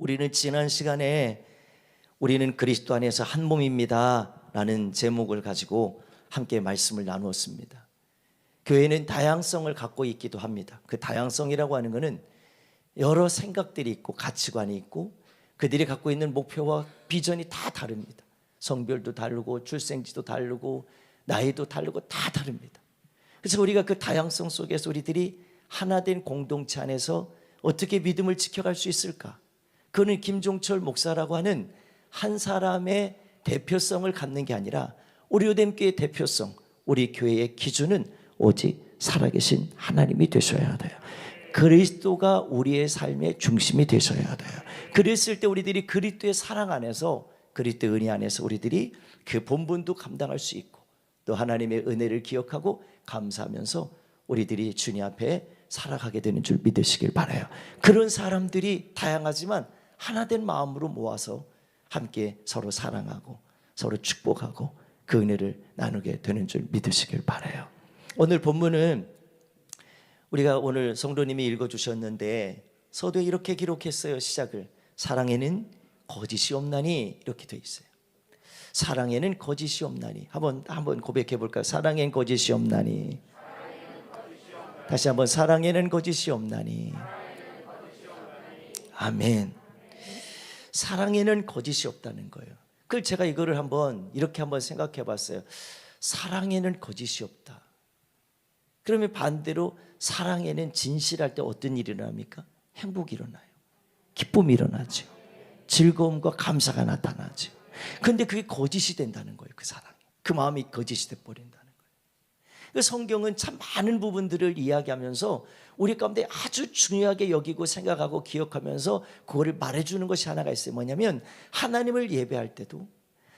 우리는 지난 시간에 우리는 그리스도 안에서 한 몸입니다 라는 제목을 가지고 함께 말씀을 나누었습니다. 교회는 다양성을 갖고 있기도 합니다. 그 다양성이라고 하는 것은 여러 생각들이 있고 가치관이 있고 그들이 갖고 있는 목표와 비전이 다 다릅니다. 성별도 다르고 출생지도 다르고 나이도 다르고 다 다릅니다. 그래서 우리가 그 다양성 속에서 우리들이 하나된 공동체 안에서 어떻게 믿음을 지켜갈 수 있을까? 그는 김종철 목사라고 하는 한 사람의 대표성을 갖는 게 아니라 우리 요담교회의 대표성, 우리 교회의 기준은 오직 살아계신 하나님이 되셔야 돼요. 그리스도가 우리의 삶의 중심이 되셔야 돼요. 그랬을 때 우리들이 그리스도의 사랑 안에서, 그리스도의 은혜 안에서 우리들이 그 본분도 감당할 수 있고 또 하나님의 은혜를 기억하고 감사하면서 우리들이 주님 앞에 살아가게 되는 줄 믿으시길 바라요. 그런 사람들이 다양하지만 하나된 마음으로 모아서 함께 서로 사랑하고 서로 축복하고 그 은혜를 나누게 되는 줄 믿으시길 바라요. 오늘 본문은 우리가 오늘 성도님이 읽어주셨는데 서두에 이렇게 기록했어요. 시작을 사랑에는 거짓이 없나니 이렇게 돼 있어요. 사랑에는 거짓이 없나니. 한번 고백해 볼까요? 사랑에는 거짓이 없나니. 다시 한번 사랑에는 거짓이 없나니. 아멘. 사랑에는 거짓이 없다는 거예요. 그걸 제가 이거를 이렇게 생각해 봤어요. 사랑에는 거짓이 없다. 그러면 반대로 사랑에는 진실할 때 어떤 일이 일어납니까? 행복이 일어나요. 기쁨이 일어나죠. 즐거움과 감사가 나타나죠. 그런데 그게 거짓이 된다는 거예요. 그 사랑이. 그 마음이 거짓이 돼버린다는 거예요. 그 성경은 참 많은 부분들을 이야기하면서 우리 가운데 아주 중요하게 여기고 생각하고 기억하면서 그거를 말해주는 것이 하나가 있어요. 뭐냐면 하나님을 예배할 때도,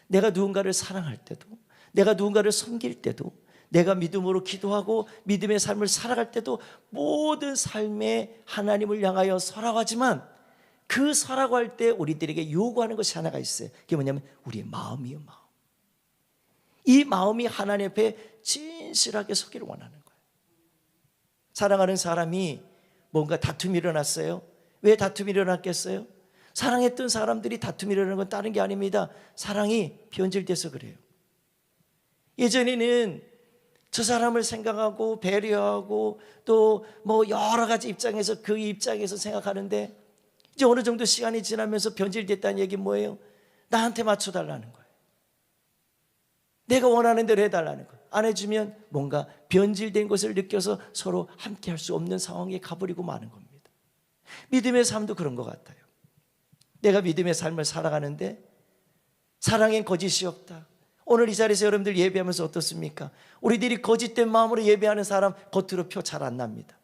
내가 누군가를 사랑할 때도, 내가 누군가를 섬길 때도, 내가 믿음으로 기도하고 믿음의 삶을 살아갈 때도 모든 삶에 하나님을 향하여 살아가지만 그 살아갈 때 우리들에게 요구하는 것이 하나가 있어요. 그게 뭐냐면 우리의 마음이에요. 마음. 이 마음이 하나님 앞에 진실하게 서기를 원하는 거예요. 사랑하는 사람이 뭔가 다툼이 일어났어요. 왜 다툼이 일어났겠어요? 사랑했던 사람들이 다툼이 일어나는 건 다른 게 아닙니다. 사랑이 변질돼서 그래요. 예전에는 저 사람을 생각하고 배려하고 또 뭐 여러 가지 입장에서 그 입장에서 생각하는데 이제 어느 정도 시간이 지나면서 변질됐다는 얘기는 뭐예요? 나한테 맞춰달라는 거예요. 내가 원하는 대로 해달라는 거예요. 안 해주면 뭔가 변질된 것을 느껴서 서로 함께 할 수 없는 상황에 가버리고 마는 겁니다. 믿음의 삶도 그런 것 같아요. 내가 믿음의 삶을 살아가는데 사랑엔 거짓이 없다. 오늘 이 자리에서 여러분들 예배하면서 어떻습니까? 우리들이 거짓된 마음으로 예배하는 사람 겉으로 표 잘 안 납니다.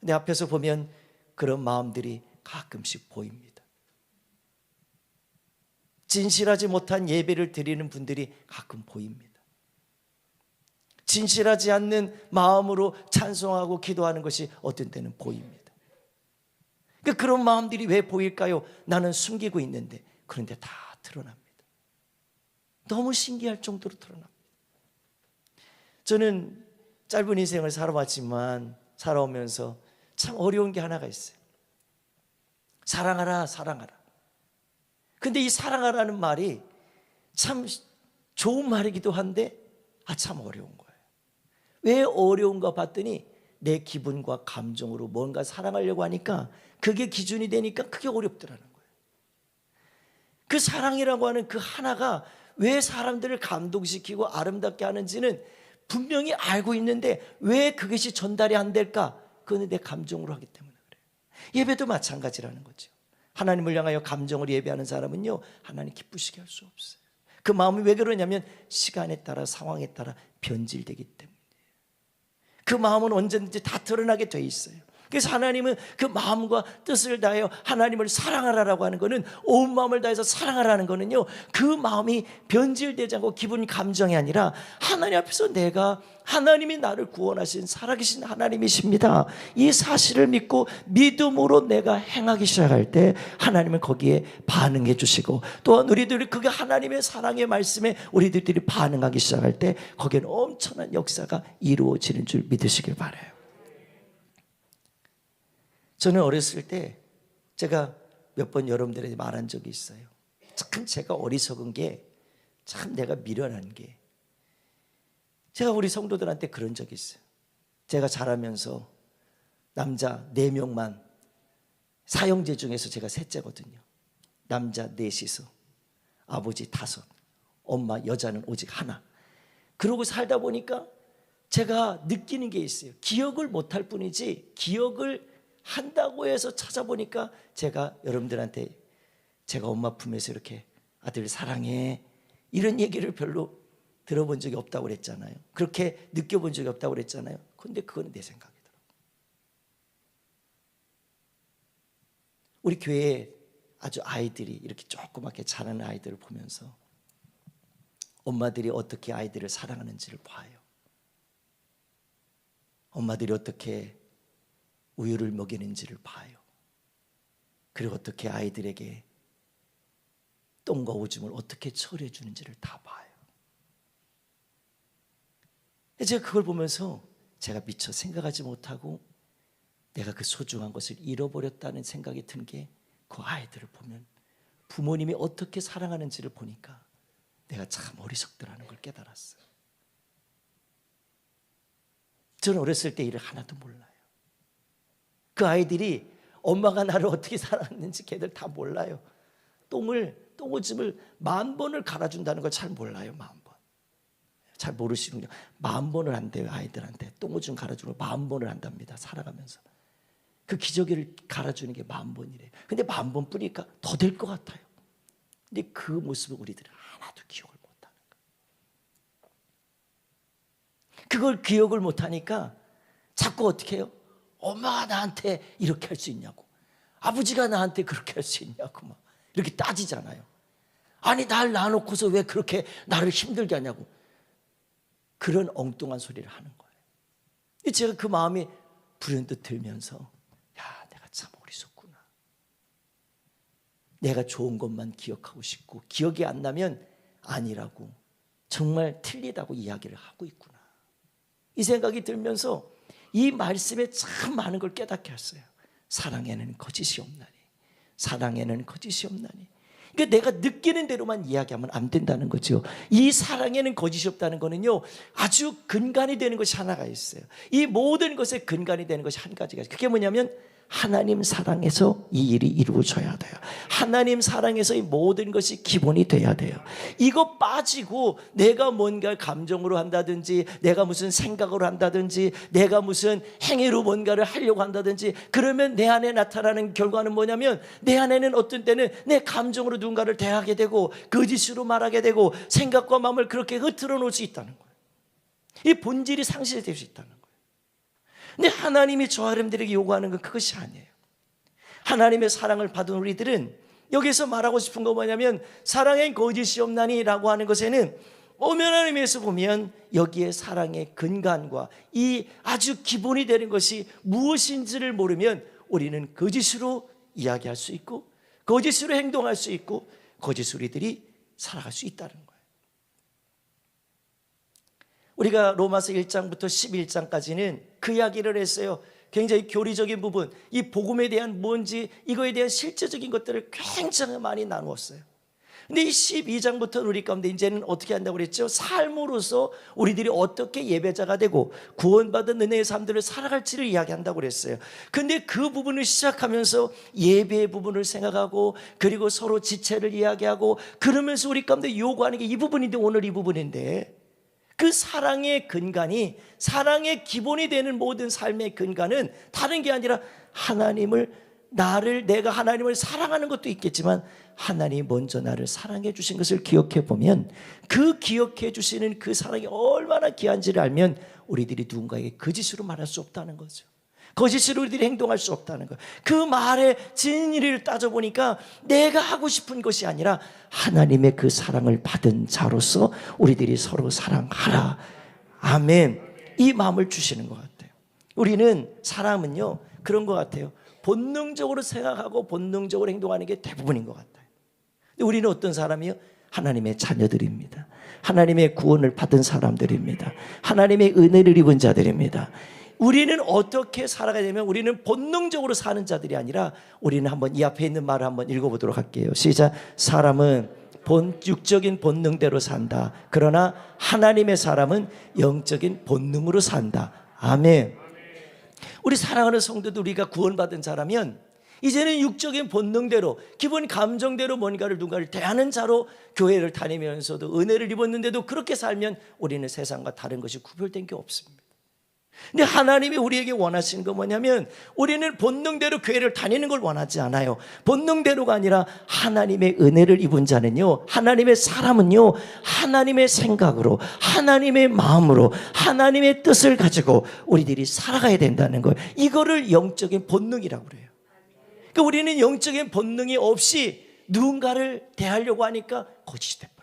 근데 앞에서 보면 그런 마음들이 가끔씩 보입니다. 진실하지 못한 예배를 드리는 분들이 가끔 보입니다. 진실하지 않는 마음으로 찬송하고 기도하는 것이 어떤 때는 보입니다. 그러니까 그런 마음들이 왜 보일까요? 나는 숨기고 있는데 그런데 다 드러납니다. 너무 신기할 정도로 드러납니다. 저는 짧은 인생을 살아왔지만 살아오면서 참 어려운 게 하나가 있어요. 사랑하라, 사랑하라. 근데 이 사랑하라는 말이 참 좋은 말이기도 한데 참 어려운 거예요. 왜 어려운가 봤더니 내 기분과 감정으로 뭔가 사랑하려고 하니까 그게 기준이 되니까 그게 어렵더라는 거예요. 그 사랑이라고 하는 그 하나가 왜 사람들을 감동시키고 아름답게 하는지는 분명히 알고 있는데 왜 그것이 전달이 안 될까? 그건 내 감정으로 하기 때문에 그래요. 예배도 마찬가지라는 거죠. 하나님을 향하여 감정으로 예배하는 사람은요, 하나님 기쁘시게 할 수 없어요. 그 마음이 왜 그러냐면 시간에 따라 상황에 따라 변질되기 때문이에요. 그 마음은 언제든지 다 드러나게 돼 있어요. 그래서 하나님은 그 마음과 뜻을 다하여 하나님을 사랑하라라고 하는 것은 온 마음을 다해서 사랑하라는 것은요, 그 마음이 변질되지 않고 기분 감정이 아니라 하나님 앞에서 내가 하나님이 나를 구원하신 살아계신 하나님이십니다, 이 사실을 믿고 믿음으로 내가 행하기 시작할 때 하나님은 거기에 반응해 주시고 또한 우리들이 그게 하나님의 사랑의 말씀에 우리들이 반응하기 시작할 때 거기에는 엄청난 역사가 이루어지는 줄 믿으시길 바라요. 저는 어렸을 때 제가 몇 번 여러분들에게 말한 적이 있어요. 참 제가 어리석은 게, 참 내가 미련한 게, 제가 우리 성도들한테 그런 적이 있어요. 제가 자라면서 남자 4명만, 사형제 중에서 제가 셋째거든요. 남자 4이서 아버지 5, 엄마 여자는 오직 하나. 그러고 살다 보니까 제가 느끼는 게 있어요. 기억을 못할 뿐이지 기억을 한다고 해서 찾아보니까 제가 여러분들한테 제가 엄마 품에서 이렇게 아들 사랑해 이런 얘기를 별로 들어본 적이 없다고 그랬잖아요. 그렇게 느껴본 적이 없다고 그랬잖아요. 근데 그건 내 생각이더라고요. 우리 교회에 아주 아이들이 이렇게 조그맣게 자라는 아이들을 보면서 엄마들이 어떻게 아이들을 사랑하는지를 봐요. 엄마들이 어떻게 우유를 먹이는지를 봐요. 그리고 어떻게 아이들에게 똥과 오줌을 어떻게 처리해 주는지를 다 봐요. 제가 그걸 보면서 제가 미처 생각하지 못하고 내가 그 소중한 것을 잃어버렸다는 생각이 든 게 그 아이들을 보면 부모님이 어떻게 사랑하는지를 보니까 내가 참 어리석더라는 걸 깨달았어요. 저는 어렸을 때 일을 하나도 몰라요. 그 아이들이 엄마가 나를 어떻게 사랑했는지 걔들 다 몰라요. 똥오줌을 10,000번을 갈아준다는 걸 잘 몰라요. 10,000번. 잘 모르시군요. 10,000번을 한대요. 아이들한테 똥오줌 갈아주는 걸 10,000번을 한답니다. 살아가면서. 그 기저귀를 갈아주는 게 10,000번이래요. 근데 10,000번 뿌니까 더 될 것 같아요. 근데 그 모습을 우리들은 하나도 기억을 못하는 거예요. 그걸 기억을 못하니까 자꾸 어떻게 해요? 엄마가 나한테 이렇게 할 수 있냐고, 아버지가 나한테 그렇게 할 수 있냐고 막 이렇게 따지잖아요. 아니 날 낳아놓고서 왜 그렇게 나를 힘들게 하냐고, 그런 엉뚱한 소리를 하는 거예요. 제가 그 마음이 불현듯 들면서 야, 내가 참 어리석구나. 내가 좋은 것만 기억하고 싶고 기억이 안 나면 아니라고, 정말 틀리다고 이야기를 하고 있구나. 이 생각이 들면서 이 말씀에 참 많은 걸 깨닫게 했어요. 사랑에는 거짓이 없나니, 사랑에는 거짓이 없나니. 그러니까 내가 느끼는 대로만 이야기하면 안 된다는 거죠. 이 사랑에는 거짓이 없다는 거는요, 아주 근간이 되는 것이 하나가 있어요. 이 모든 것의 근간이 되는 것이 한 가지가 있어요. 그게 뭐냐면 하나님 사랑에서 이 일이 이루어져야 돼요. 하나님 사랑에서 이 모든 것이 기본이 돼야 돼요. 이거 빠지고 내가 뭔가 감정으로 한다든지, 내가 무슨 생각으로 한다든지, 내가 무슨 행위로 뭔가를 하려고 한다든지, 그러면 내 안에 나타나는 결과는 뭐냐면, 내 안에는 어떤 때는 내 감정으로 누군가를 대하게 되고 거짓으로 말하게 되고 생각과 마음을 그렇게 흐트러 놓을 수 있다는 거예요. 이 본질이 상실될 수 있다는 거예요. 근데 하나님이 저 사람들에게 요구하는 건 그것이 아니에요. 하나님의 사랑을 받은 우리들은 여기서 말하고 싶은 거 뭐냐면, 사랑엔 거짓이 없나니 라고 하는 것에는 엄연한 의미에서 보면 여기에 사랑의 근간과 이 아주 기본이 되는 것이 무엇인지를 모르면 우리는 거짓으로 이야기할 수 있고 거짓으로 행동할 수 있고 거짓 우리들이 살아갈 수 있다는 거예요. 우리가 로마서 1장부터 11장까지는 그 이야기를 했어요. 굉장히 교리적인 부분, 이 복음에 대한 뭔지, 이거에 대한 실제적인 것들을 굉장히 많이 나누었어요. 근데 이 12장부터 우리 가운데 이제는 어떻게 한다고 그랬죠? 삶으로서 우리들이 어떻게 예배자가 되고 구원받은 은혜의 삶들을 살아갈지를 이야기한다고 그랬어요. 근데 그 부분을 시작하면서 예배의 부분을 생각하고, 그리고 서로 지체를 이야기하고, 그러면서 우리 가운데 요구하는 게 이 부분인데, 오늘 이 부분인데, 그 사랑의 근간이, 사랑의 기본이 되는 모든 삶의 근간은 다른 게 아니라 내가 하나님을 사랑하는 것도 있겠지만 하나님이 먼저 나를 사랑해 주신 것을 기억해 보면, 그 기억해 주시는 그 사랑이 얼마나 귀한지를 알면 우리들이 누군가에게 거짓으로 말할 수 없다는 거죠. 거짓으로 우리들이 행동할 수 없다는 거예요. 그 말의 진리를 따져보니까 내가 하고 싶은 것이 아니라 하나님의 그 사랑을 받은 자로서 우리들이 서로 사랑하라. 아멘. 이 마음을 주시는 것 같아요. 우리는 사람은요 그런 것 같아요. 본능적으로 생각하고 본능적으로 행동하는 게 대부분인 것 같아요. 근데 우리는 어떤 사람이요? 하나님의 자녀들입니다. 하나님의 구원을 받은 사람들입니다. 하나님의 은혜를 입은 자들입니다. 우리는 어떻게 살아가야 되면 우리는 본능적으로 사는 자들이 아니라 우리는 한번 이 앞에 있는 말을 한번 읽어보도록 할게요. 시작. 사람은 육적인 본능대로 산다. 그러나 하나님의 사람은 영적인 본능으로 산다. 아멘. 우리 사랑하는 성도들, 우리가 구원받은 자라면 이제는 육적인 본능대로, 기본 감정대로 뭔가를 누군가를 대하는 자로 교회를 다니면서도 은혜를 입었는데도 그렇게 살면 우리는 세상과 다른 것이 구별된 게 없습니다. 근데 하나님이 우리에게 원하시는 건 뭐냐면 우리는 본능대로 교회를 다니는 걸 원하지 않아요. 본능대로가 아니라 하나님의 은혜를 입은 자는요, 하나님의 사람은요, 하나님의 생각으로, 하나님의 마음으로, 하나님의 뜻을 가지고 우리들이 살아가야 된다는 거예요. 이거를 영적인 본능이라고 그래요. 그러니까 우리는 영적인 본능이 없이 누군가를 대하려고 하니까 거짓이 돼버려요.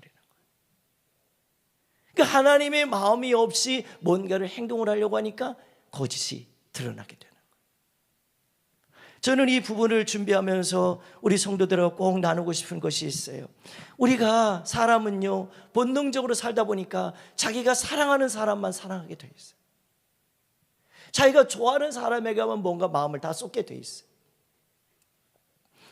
그러니까 하나님의 마음이 없이 뭔가를 행동을 하려고 하니까 거짓이 드러나게 되는 거예요. 저는 이 부분을 준비하면서 우리 성도들하고 꼭 나누고 싶은 것이 있어요. 우리가 사람은요, 본능적으로 살다 보니까 자기가 사랑하는 사람만 사랑하게 돼 있어요. 자기가 좋아하는 사람에게만 뭔가 마음을 다 쏟게 돼 있어요.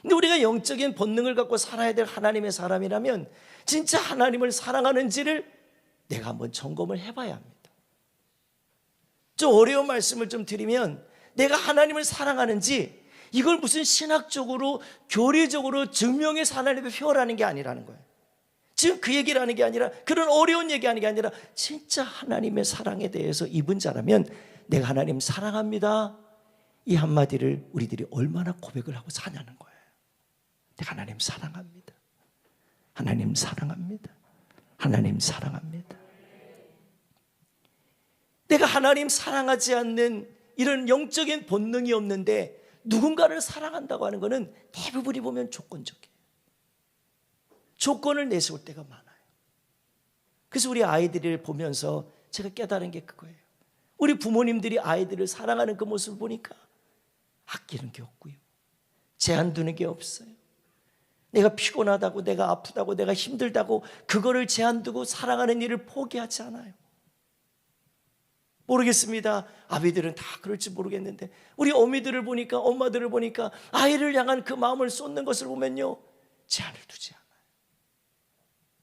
근데 우리가 영적인 본능을 갖고 살아야 될 하나님의 사람이라면 진짜 하나님을 사랑하는지를 내가 한번 점검을 해봐야 합니다. 좀 어려운 말씀을 좀 드리면, 내가 하나님을 사랑하는지 이걸 무슨 신학적으로 교리적으로 증명해서 하나님을 표현하는 게 아니라는 거예요. 지금 그 얘기를 하는 게 아니라, 그런 어려운 얘기하는 게 아니라 진짜 하나님의 사랑에 대해서 입은 자라면 내가 하나님 사랑합니다, 이 한마디를 우리들이 얼마나 고백을 하고 사냐는 거예요. 내가 하나님 사랑합니다, 하나님 사랑합니다, 하나님 사랑합니다. 내가 하나님 사랑하지 않는 이런 영적인 본능이 없는데 누군가를 사랑한다고 하는 것은 대부분이 보면 조건적이에요. 조건을 내세울 때가 많아요. 그래서 우리 아이들을 보면서 제가 깨달은 게 그거예요. 우리 부모님들이 아이들을 사랑하는 그 모습을 보니까 아끼는 게 없고요, 제한 두는 게 없어요. 내가 피곤하다고, 내가 아프다고, 내가 힘들다고 그거를 제한 두고 사랑하는 일을 포기하지 않아요. 모르겠습니다. 아비들은 다 그럴지 모르겠는데 우리 어미들을 보니까, 엄마들을 보니까 아이를 향한 그 마음을 쏟는 것을 보면요, 제한을 두지 않아요.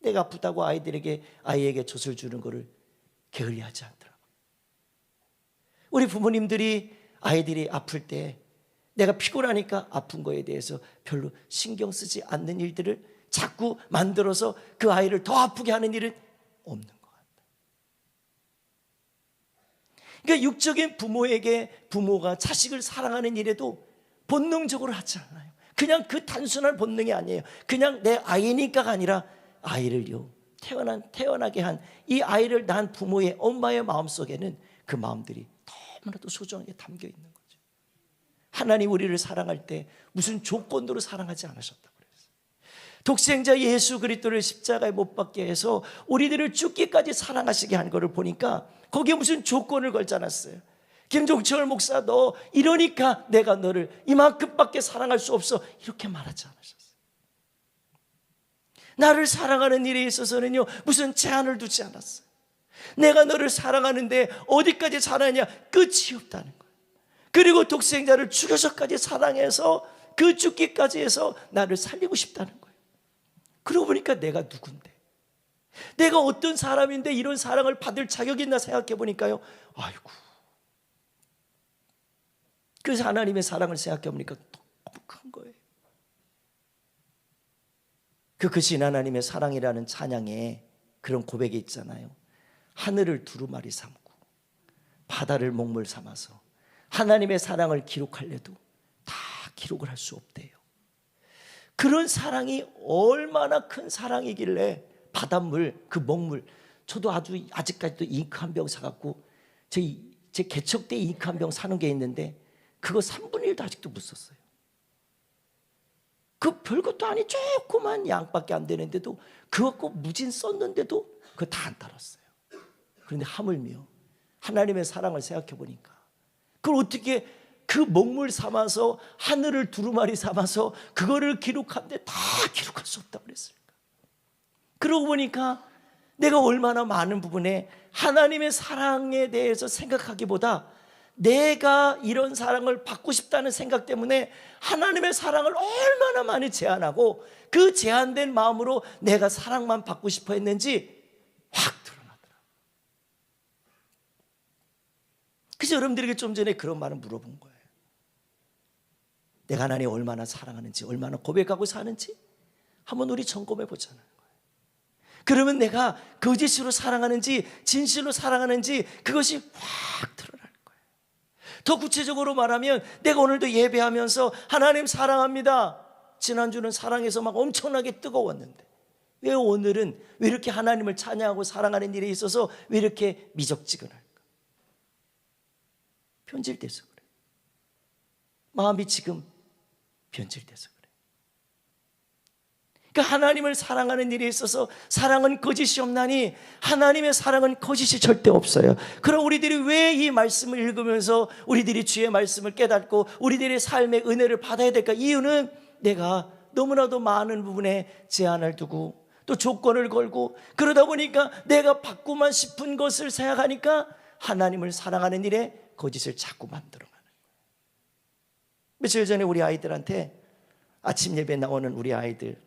내가 아프다고 아이에게 젖을 주는 것을 게을리하지 않더라고요. 우리 부모님들이 아이들이 아플 때 내가 피곤하니까 아픈 거에 대해서 별로 신경 쓰지 않는 일들을 자꾸 만들어서 그 아이를 더 아프게 하는 일은 없는 것 같아요. 그러니까 육적인 부모가 자식을 사랑하는 일에도 본능적으로 하지 않아요. 그냥 그 단순한 본능이 아니에요. 그냥 내 아이니까가 아니라 아이를요, 태어나게 한 이 아이를 낳은 부모의, 엄마의 마음속에는 그 마음들이 너무나도 소중하게 담겨 있는 거예요. 하나님 우리를 사랑할 때 무슨 조건으로 사랑하지 않으셨다고 그랬어요. 독생자 예수 그리스도를 십자가에 못 박게 해서 우리들을 죽기까지 사랑하시게 한 것을 보니까 거기에 무슨 조건을 걸지 않았어요. 김종철 목사, 너 이러니까 내가 너를 이만큼밖에 사랑할 수 없어, 이렇게 말하지 않으셨어요. 나를 사랑하는 일에 있어서는요, 무슨 제한을 두지 않았어요. 내가 너를 사랑하는데 어디까지 사랑하냐, 끝이 없다는 거예요. 그리고 독생자를 죽여서까지 사랑해서 그 죽기까지 해서 나를 살리고 싶다는 거예요. 그러고 보니까 내가 누군데, 내가 어떤 사람인데 이런 사랑을 받을 자격이 있나 생각해 보니까요, 아이고. 그래서 하나님의 사랑을 생각해 보니까 너무 큰 거예요. 그 크신 하나님의 사랑이라는 찬양에 그런 고백이 있잖아요. 하늘을 두루마리 삼고 바다를 먹물 삼아서 하나님의 사랑을 기록하려도 다 기록을 할 수 없대요. 그런 사랑이 얼마나 큰 사랑이길래 바닷물, 그 먹물, 저도 아직까지도 잉크 한 병 사갖고 제 개척 때 잉크 한 병 사는 게 있는데 그거 3분의 1도 아직도 못 썼어요. 그 별것도 아니 조그만 양밖에 안 되는데도 그거 갖고 무진 썼는데도 그거 다 안 따랐어요. 그런데 하물며 하나님의 사랑을 생각해 보니까 그걸 어떻게 그 먹물 삼아서 하늘을 두루마리 삼아서 그거를 기록하는데 다 기록할 수 없다고 그랬을까? 그러고 보니까 내가 얼마나 많은 부분에 하나님의 사랑에 대해서 생각하기보다 내가 이런 사랑을 받고 싶다는 생각 때문에 하나님의 사랑을 얼마나 많이 제한하고 그 제한된 마음으로 내가 사랑만 받고 싶어 했는지 확 드러나더라. 그래서 여러분들에게 좀 전에 그런 말을 물어본 거예요. 내가 하나님 얼마나 사랑하는지, 얼마나 고백하고 사는지 한번 우리 점검해 보자는 거예요. 그러면 내가 거짓으로 사랑하는지 진실로 사랑하는지 그것이 확 드러날 거예요. 더 구체적으로 말하면 내가 오늘도 예배하면서 하나님 사랑합니다. 지난주는 사랑해서 막 엄청나게 뜨거웠는데 왜 오늘은 왜 이렇게 하나님을 찬양하고 사랑하는 일에 있어서 왜 이렇게 미적지근할까? 변질돼서 그래. 마음이 지금 변질돼서 그래. 그러니까 하나님을 사랑하는 일에 있어서 사랑은 거짓이 없나니 하나님의 사랑은 거짓이 절대 없어요. 그럼 우리들이 왜 이 말씀을 읽으면서 우리들이 주의 말씀을 깨닫고 우리들의 삶의 은혜를 받아야 될까? 이유는 내가 너무나도 많은 부분에 제한을 두고 또 조건을 걸고 그러다 보니까 내가 받고만 싶은 것을 생각하니까 하나님을 사랑하는 일에 거짓을 자꾸 만들어가는 거예요. 며칠 전에 우리 아이들한테 아침 예배 나오는 우리 아이들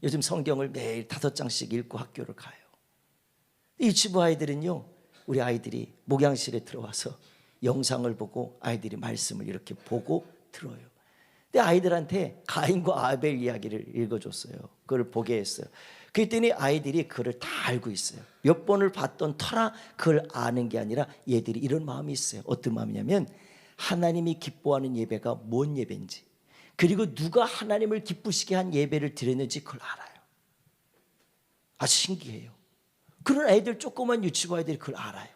요즘 성경을 매일 5장씩 읽고 학교를 가요. 유치부 아이들은요, 우리 아이들이 목양실에 들어와서 영상을 보고 아이들이 말씀을 이렇게 보고 들어요. 근데 아이들한테 가인과 아벨 이야기를 읽어줬어요. 그걸 보게 했어요. 그랬더니 아이들이 그걸 다 알고 있어요. 몇 번을 봤던 터라 그걸 아는 게 아니라 얘들이 이런 마음이 있어요. 어떤 마음이냐면 하나님이 기뻐하는 예배가 뭔 예배인지, 그리고 누가 하나님을 기쁘시게 한 예배를 드렸는지 그걸 알아요. 아주 신기해요. 그런 아이들, 조그만 유치부 아이들이 그걸 알아요.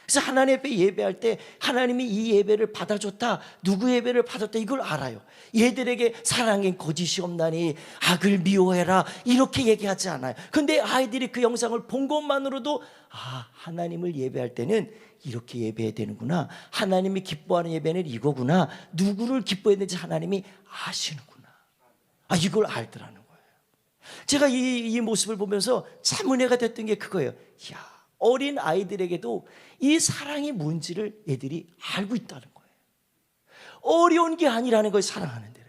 그래서 하나님 앞에 예배할 때 하나님이 이 예배를 받아줬다, 누구 예배를 받았다, 이걸 알아요. 얘들에게 사랑엔 거짓이 없나니 악을 미워해라 이렇게 얘기하지 않아요. 근데 아이들이 그 영상을 본 것만으로도 하나님을 예배할 때는 이렇게 예배해야 되는구나, 하나님이 기뻐하는 예배는 이거구나, 누구를 기뻐했는지 하나님이 아시는구나, 이걸 알더라는 거예요. 제가 이 모습을 보면서 참 은혜가 됐던 게 그거예요. 어린 아이들에게도 이 사랑이 뭔지를 애들이 알고 있다는 거예요. 어려운 게 아니라는 거예요, 사랑하는 데는.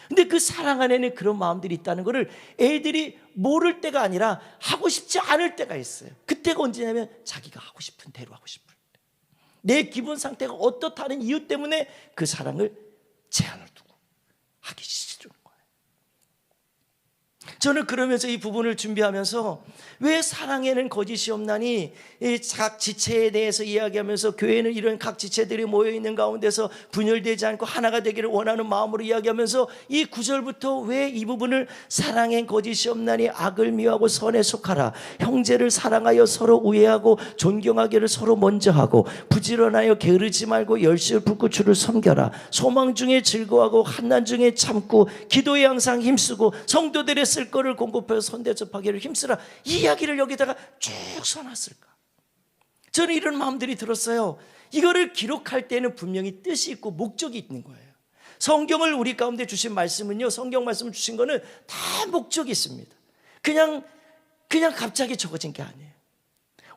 근데 그 사랑 안에는 그런 마음들이 있다는 거를 애들이 모를 때가 아니라 하고 싶지 않을 때가 있어요. 그때가 언제냐면 자기가 하고 싶은 대로 하고 싶을 때, 내 기분 상태가 어떻다는 이유 때문에 그 사랑을 제한을 두고 하기 싫은 거예요. 저는 그러면서 이 부분을 준비하면서 왜 사랑에는 거짓이 없나니 각 지체에 대해서 이야기하면서 교회는 이런 각 지체들이 모여있는 가운데서 분열되지 않고 하나가 되기를 원하는 마음으로 이야기하면서 이 9절부터 왜 이 부분을 사랑엔 거짓이 없나니 악을 미워하고 선에 속하라, 형제를 사랑하여 서로 우애하고 존경하기를 서로 먼저 하고 부지런하여 게으르지 말고 열심히 불구추를 섬겨라, 소망 중에 즐거워하고 환난 중에 참고 기도에 항상 힘쓰고 성도들의 쓸 거를 공급하여 선대접하기를 힘쓰라. 이 이야기를 여기다가 쭉 써놨을까? 저는 이런 마음들이 들었어요. 이거를 기록할 때는 분명히 뜻이 있고 목적이 있는 거예요. 성경을 우리 가운데 주신 말씀은요, 성경 말씀을 주신 거는 다 목적이 있습니다. 그냥 갑자기 적어진 게 아니에요.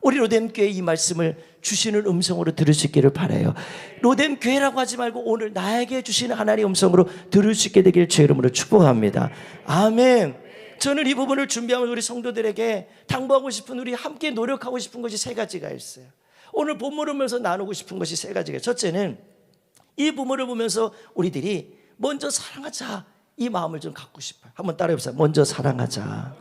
우리 로뎀교회 이 말씀을 주시는 음성으로 들을 수 있기를 바라요. 로뎀교회라고 하지 말고 오늘 나에게 주시는 하나님의 음성으로 들을 수 있게 되길 주의 이름으로 축복합니다. 아멘. 저는 이 부분을 준비하면 우리 성도들에게 당부하고 싶은, 우리 함께 노력하고 싶은 것이 3가지가 있어요. 오늘 본문을 보면서 나누고 싶은 것이 3가지가. 첫째는 이 부분을 보면서 우리들이 먼저 사랑하자, 이 마음을 좀 갖고 싶어요. 한번 따라해보세요. 먼저 사랑하자.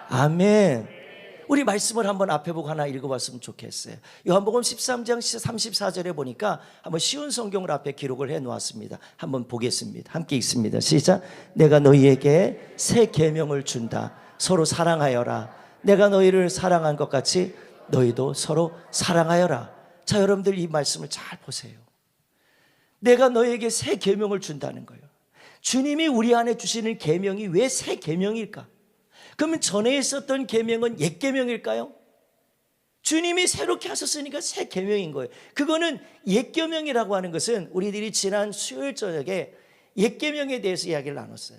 아멘. 우리 말씀을 한번 앞에 보고 하나 읽어봤으면 좋겠어요. 요한복음 13장 34절에 보니까 한번 쉬운 성경을 앞에 기록을 해놓았습니다. 한번 보겠습니다. 함께 읽습니다. 시작. 내가 너희에게 새 계명을 준다. 서로 사랑하여라. 내가 너희를 사랑한 것 같이 너희도 서로 사랑하여라. 자, 여러분들 이 말씀을 잘 보세요. 내가 너희에게 새 계명을 준다는 거예요. 주님이 우리 안에 주시는 계명이 왜 새 계명일까? 그러면 전에 있었던 계명은 옛 계명일까요? 주님이 새롭게 하셨으니까 새 계명인 거예요. 그거는 옛 계명이라고 하는 것은 우리들이 지난 수요일 저녁에 옛 계명에 대해서 이야기를 나눴어요.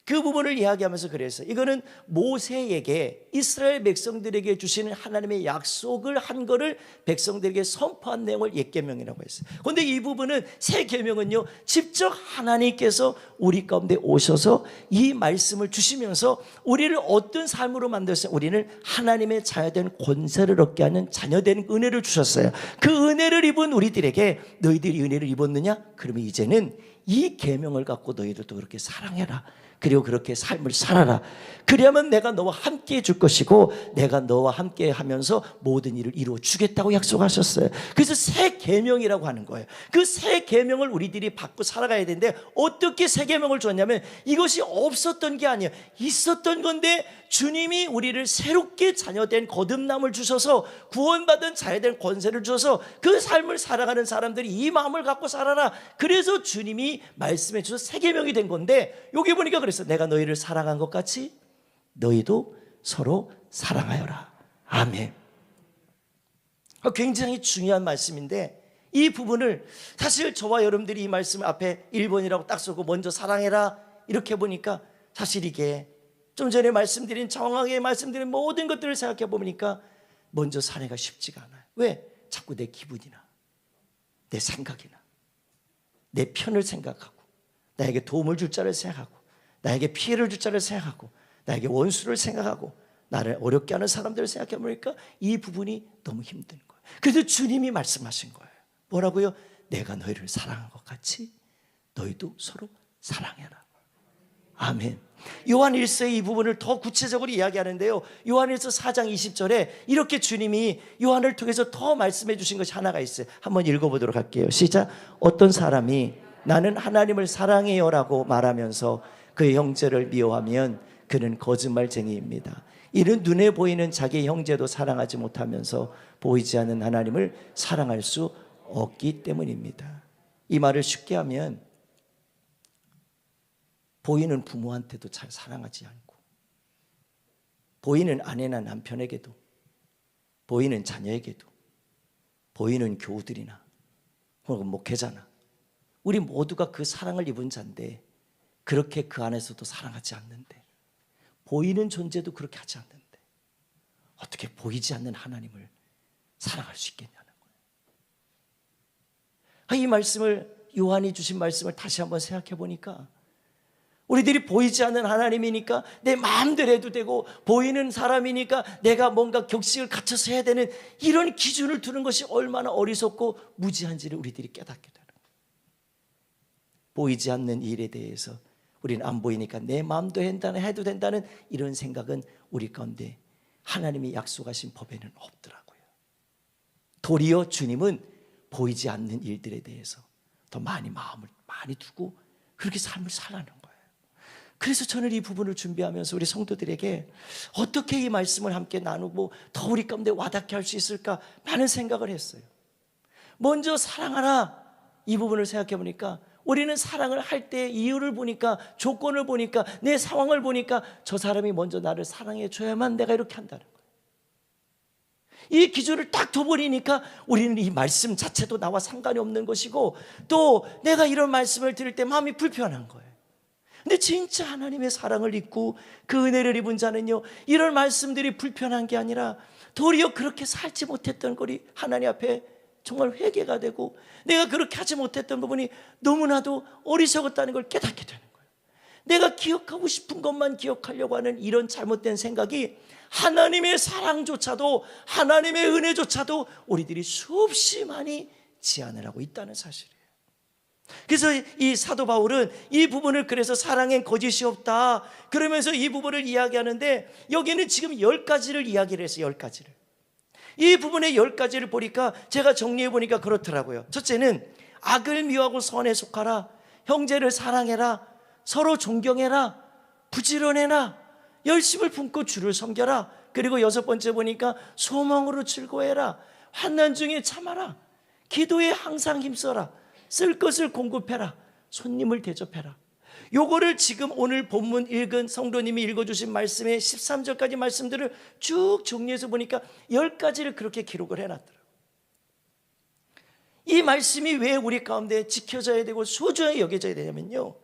그 부분을 이야기하면서 그래서 이거는 모세에게 이스라엘 백성들에게 주시는 하나님의 약속을 한 거를 백성들에게 선포한 내용을 옛 계명이라고 했어요. 그런데 이 부분은 새 계명은요, 직접 하나님께서 우리 가운데 오셔서 이 말씀을 주시면서 우리를 어떤 삶으로 만들었어요? 우리는 하나님의 자녀된 권세를 얻게 하는 자녀된 은혜를 주셨어요. 그 은혜를 입은 우리들에게 너희들이 은혜를 입었느냐? 그러면 이제는 이 계명을 갖고 너희들도 그렇게 사랑해라. 그리고 그렇게 삶을 살아라. 그러면 내가 너와 함께 해줄 것이고 내가 너와 함께 하면서 모든 일을 이루어 주겠다고 약속하셨어요. 그래서 새 계명이라고 하는 거예요. 그 새 계명을 우리들이 받고 살아가야 되는데 어떻게 새 계명을 줬냐면 이것이 없었던 게 아니에요. 있었던 건데 주님이 우리를 새롭게 자녀된 거듭남을 주셔서 구원받은 자녀된 권세를 주셔서 그 삶을 살아가는 사람들이 이 마음을 갖고 살아라. 그래서 주님이 말씀해 주셔서 새 계명이 된 건데 여기 보니까 그래서 내가 너희를 사랑한 것 같이 너희도 서로 사랑하여라. 아멘. 굉장히 중요한 말씀인데 이 부분을 사실 저와 여러분들이 이 말씀 앞에 1번이라고 딱 쓰고 먼저 사랑해라 이렇게 보니까 사실 이게 좀 전에 말씀드린 정확하게 말씀드린 모든 것들을 생각해 보니까 먼저 사랑하기가 쉽지가 않아요. 왜? 자꾸 내 기분이나 내 생각이나 내 편을 생각하고 나에게 도움을 줄 자를 생각하고 나에게 피해를 줄 자를 생각하고 나에게 원수를 생각하고 나를 어렵게 하는 사람들을 생각해 보니까 이 부분이 너무 힘든 거예요. 그래서 주님이 말씀하신 거예요. 뭐라고요? 내가 너희를 사랑한 것 같이 너희도 서로 사랑해라. 아멘. 요한 1서의 이 부분을 더 구체적으로 이야기하는데요, 요한 1서 4장 20절에 이렇게 주님이 요한을 통해서 더 말씀해 주신 것이 하나가 있어요. 한번 읽어보도록 할게요. 시작. 어떤 사람이 나는 하나님을 사랑해요 라고 말하면서 그의 형제를 미워하면 그는 거짓말쟁이입니다. 이는 눈에 보이는 자기 형제도 사랑하지 못하면서 보이지 않는 하나님을 사랑할 수 없기 때문입니다. 이 말을 쉽게 하면 보이는 부모한테도 잘 사랑하지 않고 보이는 아내나 남편에게도 보이는 자녀에게도 보이는 교우들이나 혹은 목회자나 우리 모두가 그 사랑을 입은 자인데 그렇게 그 안에서도 사랑하지 않는데 보이는 존재도 그렇게 하지 않는데 어떻게 보이지 않는 하나님을 사랑할 수 있겠냐는 거예요. 이 말씀을 요한이 주신 말씀을 다시 한번 생각해 보니까 우리들이 보이지 않는 하나님이니까 내 마음대로 해도 되고 보이는 사람이니까 내가 뭔가 격식을 갖춰서 해야 되는 이런 기준을 두는 것이 얼마나 어리석고 무지한지를 우리들이 깨닫게 되는 거예요. 보이지 않는 일에 대해서 우리는 안 보이니까 내 마음도 해도 된다는 이런 생각은 우리 가운데 하나님이 약속하신 법에는 없더라고요. 도리어 주님은 보이지 않는 일들에 대해서 더 많이 마음을 많이 두고 그렇게 삶을 살라는 거예요. 그래서 저는 이 부분을 준비하면서 우리 성도들에게 어떻게 이 말씀을 함께 나누고 더 우리 가운데 와닿게 할 수 있을까 많은 생각을 했어요. 먼저 사랑하라 이 부분을 생각해 보니까 우리는 사랑을 할 때 이유를 보니까 조건을 보니까 내 상황을 보니까 저 사람이 먼저 나를 사랑해 줘야만 내가 이렇게 한다는 거예요. 이 기준을 딱 둬버리니까 우리는 이 말씀 자체도 나와 상관이 없는 것이고 또 내가 이런 말씀을 들을 때 마음이 불편한 거예요. 근데 진짜 하나님의 사랑을 입고 그 은혜를 입은 자는요 이런 말씀들이 불편한 게 아니라 도리어 그렇게 살지 못했던 것이 하나님 앞에 정말 회개가 되고 내가 그렇게 하지 못했던 부분이 너무나도 어리석었다는 걸 깨닫게 되는 거예요. 내가 기억하고 싶은 것만 기억하려고 하는 이런 잘못된 생각이 하나님의 사랑조차도 하나님의 은혜조차도 우리들이 수없이 많이 제한을 하고 있다는 사실이에요. 그래서 이 사도 바울은 이 부분을 그래서 사랑엔 거짓이 없다 그러면서 이 부분을 이야기하는데 여기는 지금 10가지를 이야기를 했어요. 10가지를. 이 부분의 10가지를 보니까 제가 정리해 보니까 그렇더라고요. 첫째는 악을 미워하고 선에 속하라, 형제를 사랑해라, 서로 존경해라, 부지런해라, 열심을 품고 주를 섬겨라. 그리고 6번째 보니까 소망으로 즐거워해라, 환난 중에 참아라, 기도에 항상 힘써라, 쓸 것을 공급해라, 손님을 대접해라. 요거를 지금 오늘 본문 읽은 성도님이 읽어주신 말씀의 13절까지 말씀들을 쭉 정리해서 보니까 10가지를 그렇게 기록을 해놨더라고요. 이 말씀이 왜 우리 가운데 지켜져야 되고 소중하게 여겨져야 되냐면요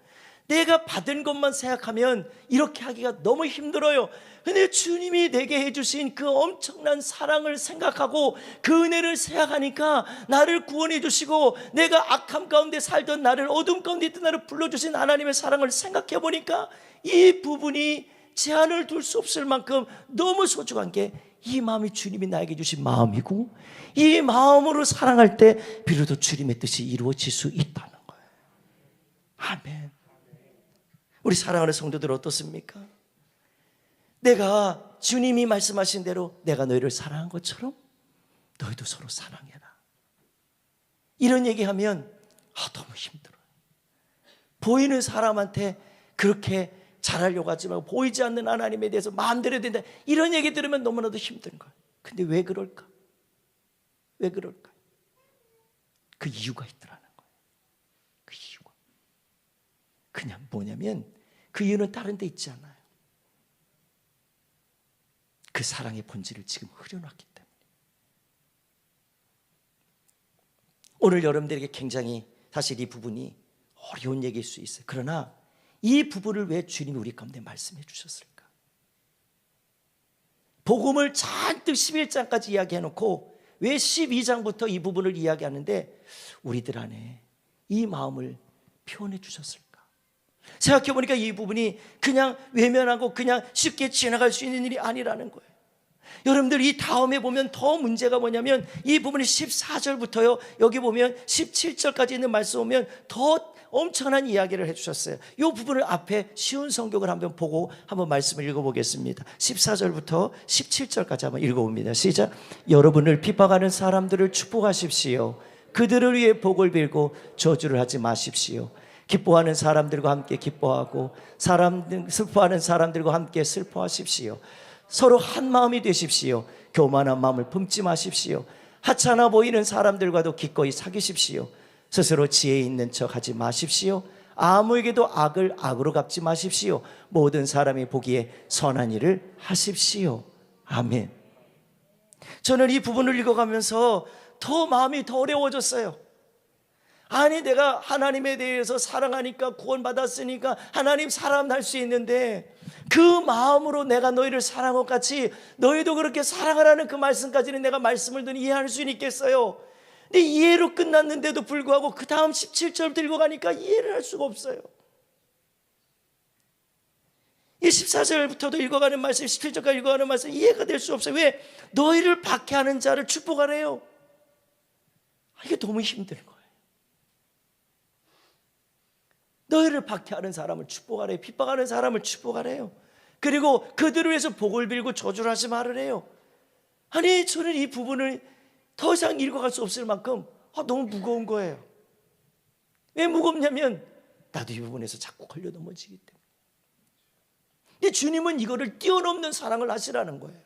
내가 받은 것만 생각하면 이렇게 하기가 너무 힘들어요. 근데 주님이 내게 해주신 그 엄청난 사랑을 생각하고 그 은혜를 생각하니까 나를 구원해 주시고 내가 악함 가운데 살던 나를, 어둠 가운데 있던 나를 불러주신 하나님의 사랑을 생각해 보니까 이 부분이 제한을 둘 수 없을 만큼 너무 소중한 게, 이 마음이 주님이 나에게 주신 마음이고 이 마음으로 사랑할 때 비로소 주님의 뜻이 이루어질 수 있다는 거예요. 아멘. 우리 사랑하는 성도들 어떻습니까? 내가 주님이 말씀하신 대로 내가 너희를 사랑한 것처럼 너희도 서로 사랑해라. 이런 얘기하면 너무 힘들어요. 보이는 사람한테 그렇게 잘하려고 하지 말고 보이지 않는 하나님에 대해서 마음대로 된다, 이런 얘기 들으면 너무나도 힘든 거예요. 근데 왜 그럴까? 왜 그럴까? 그 이유가 있더라는 거예요. 그 이유가 그냥 뭐냐면, 그 이유는 다른 데 있지 않아요. 그 사랑의 본질을 지금 흐려놨기 때문에. 오늘 여러분들에게 굉장히 사실 이 부분이 어려운 얘기일 수 있어요. 그러나 이 부분을 왜 주님이 우리 가운데 말씀해 주셨을까? 복음을 잔뜩 11장까지 이야기해놓고 왜 12장부터 이 부분을 이야기하는데 우리들 안에 이 마음을 표현해 주셨을까? 생각해보니까 이 부분이 그냥 외면하고 그냥 쉽게 지나갈 수 있는 일이 아니라는 거예요. 여러분들 이 다음에 보면 더 문제가 뭐냐면, 이 부분이 14절부터요 여기 보면 17절까지 있는 말씀 보면 더 엄청난 이야기를 해주셨어요. 이 부분을 앞에 쉬운 성경을 한번 보고 한번 말씀을 읽어보겠습니다. 14절부터 17절까지 한번 읽어봅니다. 시작. 여러분을 핍박하는 사람들을 축복하십시오. 그들을 위해 복을 빌고 저주를 하지 마십시오. 기뻐하는 사람들과 함께 기뻐하고 슬퍼하는 사람들과 함께 슬퍼하십시오. 서로 한 마음이 되십시오. 교만한 마음을 품지 마십시오. 하찮아 보이는 사람들과도 기꺼이 사귀십시오. 스스로 지혜 있는 척 하지 마십시오. 아무에게도 악을 악으로 갚지 마십시오. 모든 사람이 보기에 선한 일을 하십시오. 아멘. 저는 이 부분을 읽어가면서 더 마음이 더 어려워졌어요. 아니, 내가 하나님에 대해서 사랑하니까 구원받았으니까 하나님 사랑할 수 있는데, 그 마음으로 내가 너희를 사랑한 것 같이 너희도 그렇게 사랑하라는 그 말씀까지는 내가 말씀을 듣니 이해할 수 있겠어요? 근데 이해로 끝났는데도 불구하고 그 다음 17절 들고 가니까 이해를 할 수가 없어요. 이 14절부터도 읽어가는 말씀, 17절까지 읽어가는 말씀 이해가 될 수 없어요. 왜? 너희를 박해하는 자를 축복하래요. 이게 너무 힘든 거예요. 너희를 박해하는 사람을 축복하래요. 핍박하는 사람을 축복하래요. 그리고 그들을 위해서 복을 빌고 저주를 하지 말으래요. 아니, 저는 이 부분을 더 이상 읽어갈 수 없을 만큼 너무 무거운 거예요. 왜 무겁냐면 나도 이 부분에서 자꾸 걸려 넘어지기 때문에. 근데 주님은 이거를 뛰어넘는 사랑을 하시라는 거예요.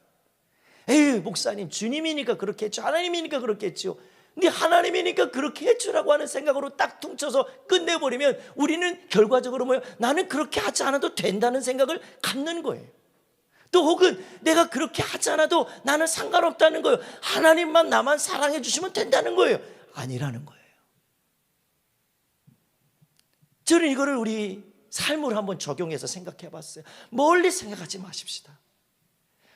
에이, 목사님, 주님이니까 그렇게 했죠, 하나님이니까 그렇게 했죠. 근데 하나님이니까 그렇게 해주라고 하는 생각으로 딱 퉁쳐서 끝내버리면 우리는 결과적으로 뭐예요? 나는 그렇게 하지 않아도 된다는 생각을 갖는 거예요. 또 혹은 내가 그렇게 하지 않아도 나는 상관없다는 거예요. 하나님만 나만 사랑해 주시면 된다는 거예요. 아니라는 거예요. 저는 이거를 우리 삶으로 한번 적용해서 생각해 봤어요. 멀리 생각하지 마십시다.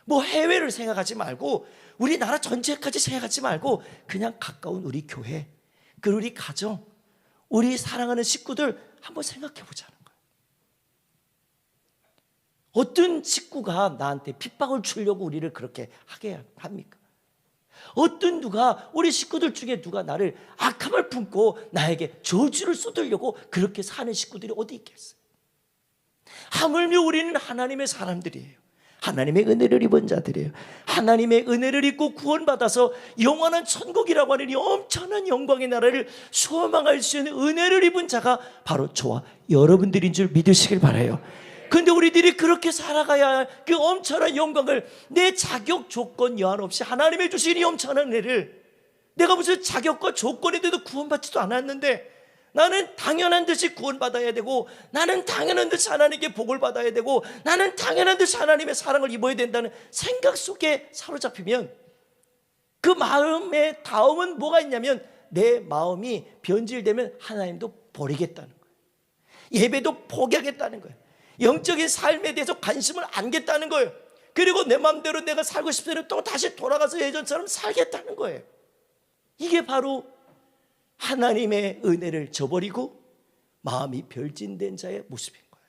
뭐 해외를 생각하지 말고 우리나라 전체까지 생각하지 말고 그냥 가까운 우리 교회, 그리고 우리 가정, 우리 사랑하는 식구들 한번 생각해 보자는 거예요. 어떤 식구가 나한테 핍박을 주려고 우리를 그렇게 하게 합니까? 어떤 누가, 우리 식구들 중에 누가 나를 악함을 품고 나에게 저주를 쏟으려고 그렇게 사는 식구들이 어디 있겠어요? 하물며 우리는 하나님의 사람들이에요. 하나님의 은혜를 입은 자들이에요. 하나님의 은혜를 입고 구원받아서 영원한 천국이라고 하는 이 엄청난 영광의 나라를 소망할 수 있는 은혜를 입은 자가 바로 저와 여러분들인 줄 믿으시길 바라요. 근데 우리들이 그렇게 살아가야 할 그 엄청난 영광을, 내 자격 조건 여한 없이 하나님의 주신 이 엄청난 은혜를, 내가 무슨 자격과 조건에 대해서 구원받지도 않았는데 나는 당연한 듯이 구원받아야 되고, 나는 당연한 듯이 하나님께 복을 받아야 되고, 나는 당연한 듯이 하나님의 사랑을 입어야 된다는 생각 속에 사로잡히면 그 마음의 다음은 뭐가 있냐면 내 마음이 변질되면 하나님도 버리겠다는 거예요. 예배도 포기하겠다는 거예요. 영적인 삶에 대해서 관심을 안 갖겠다는 거예요. 그리고 내 마음대로 내가 살고 싶은 대로 또 다시 돌아가서 예전처럼 살겠다는 거예요. 이게 바로 하나님의 은혜를 저버리고 마음이 별진된 자의 모습인 거예요.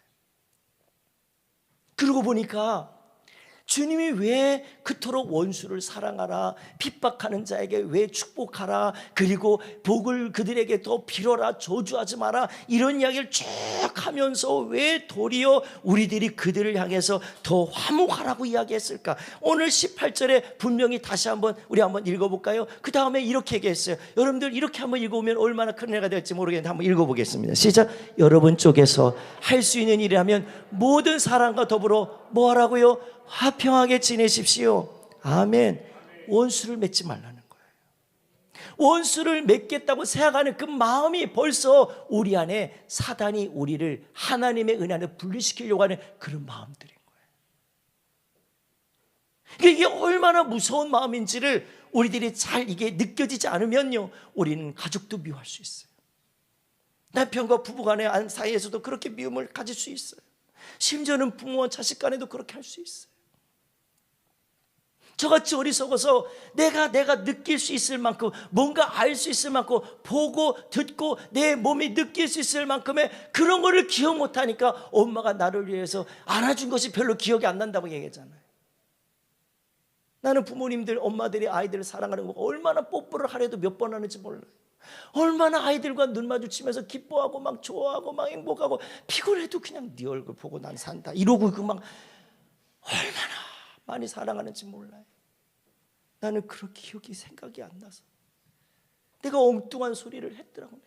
그러고 보니까 주님이 왜 그토록 원수를 사랑하라, 핍박하는 자에게 왜 축복하라, 그리고 복을 그들에게 더 빌어라, 저주하지 마라, 이런 이야기를 쭉 하면서 왜 도리어 우리들이 그들을 향해서 더 화목하라고 이야기했을까? 오늘 18절에 분명히 다시 한번 우리 한번 읽어볼까요? 그 다음에 이렇게 얘기했어요. 여러분들 이렇게 한번 읽어보면 얼마나 큰 은혜가 될지 모르겠는데 한번 읽어보겠습니다. 시작. 여러분 쪽에서 할 수 있는 일이라면 모든 사람과 더불어 뭐 하라고요? 화평하게 지내십시오. 아멘. 원수를 맺지 말라는 거예요. 원수를 맺겠다고 생각하는 그 마음이 벌써 우리 안에 사단이 우리를 하나님의 은혜 안에 분리시키려고 하는 그런 마음들인 거예요. 이게 얼마나 무서운 마음인지를 우리들이 잘 이게 느껴지지 않으면요, 우리는 가족도 미워할 수 있어요. 남편과 부부간의 사이에서도 그렇게 미움을 가질 수 있어요. 심지어는 부모와 자식 간에도 그렇게 할 수 있어요. 저같이 어리석어서 내가 느낄 수 있을 만큼, 뭔가 알 수 있을 만큼, 보고 듣고 내 몸이 느낄 수 있을 만큼의 그런 거를 기억 못하니까 엄마가 나를 위해서 안아준 것이 별로 기억이 안 난다고 얘기했잖아요. 나는 부모님들, 엄마들이 아이들을 사랑하는 거 얼마나 뽀뽀를 하려도 몇 번 하는지 몰라요. 얼마나 아이들과 눈 마주치면서 기뻐하고 막 좋아하고 막 행복하고, 피곤해도 그냥 네 얼굴 보고 난 산다 이러고 그 막 얼마나 많이 사랑하는지 몰라요. 나는 그런 기억이 생각이 안 나서 내가 엉뚱한 소리를 했더라고.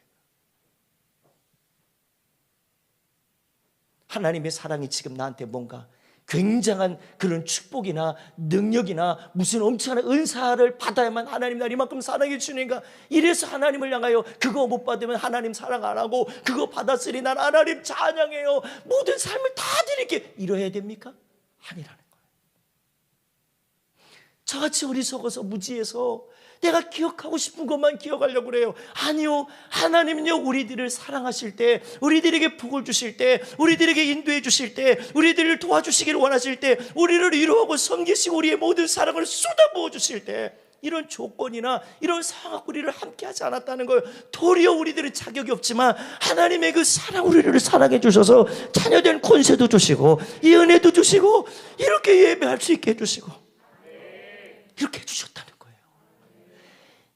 하나님의 사랑이 지금 나한테 뭔가 굉장한 그런 축복이나 능력이나 무슨 엄청난 은사를 받아야만 하나님 날 이만큼 사랑해 주니까, 이래서 하나님을 향하여 그거 못 받으면 하나님 사랑 안 하고, 그거 받았으니 난 하나님 찬양해요, 모든 삶을 다 드릴게, 이러해야 됩니까? 아니라는 거예요. 저같이 어리석어서 무지해서 내가 기억하고 싶은 것만 기억하려고 그래요. 아니요, 하나님은요 우리들을 사랑하실 때, 우리들에게 복을 주실 때, 우리들에게 인도해 주실 때, 우리들을 도와주시기를 원하실 때, 우리를 위로하고 섬기시고 우리의 모든 사랑을 쏟아부어 주실 때, 이런 조건이나 이런 상황 우리를 함께하지 않았다는 거예요. 도리어 우리들은 자격이 없지만 하나님의 그 사랑, 우리를 사랑해 주셔서 자녀된 권세도 주시고 이 은혜도 주시고 이렇게 예배할 수 있게 해주시고 이렇게 해주셨다는 거예요.